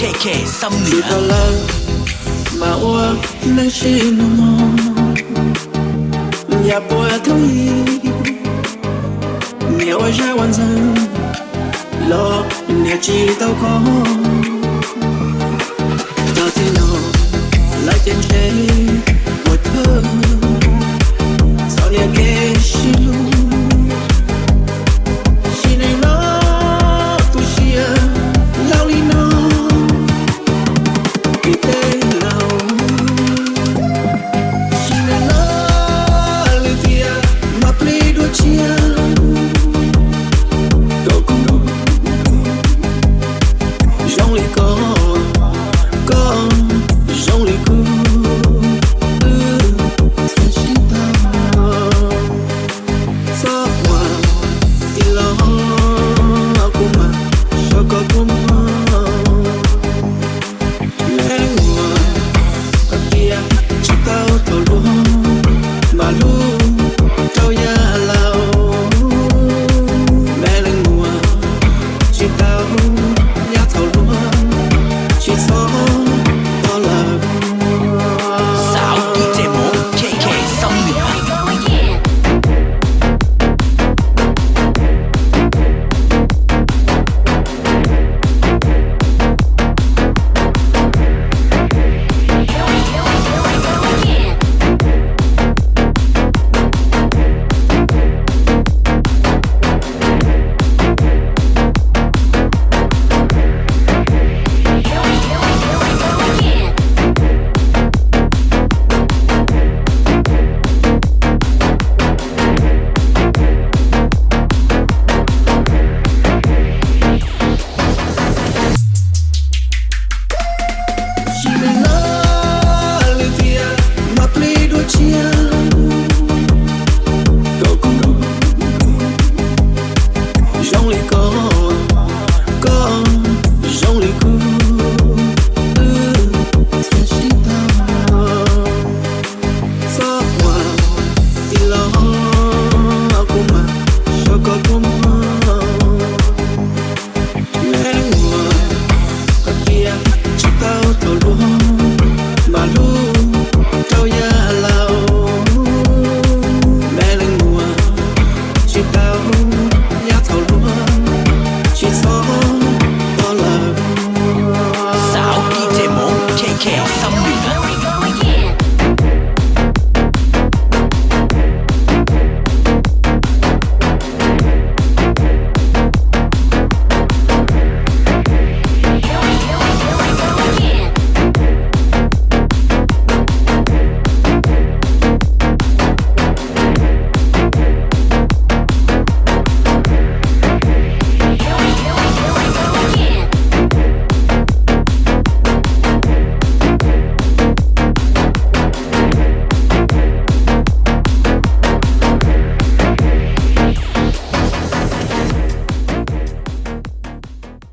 KK ซ้ำเหนื chỉ อ có love mà ua nắng xin mong nhà bùa thôi nhiều ra quan dân lo nhà chỉ tao có tao thì nó lại trên chế một thơ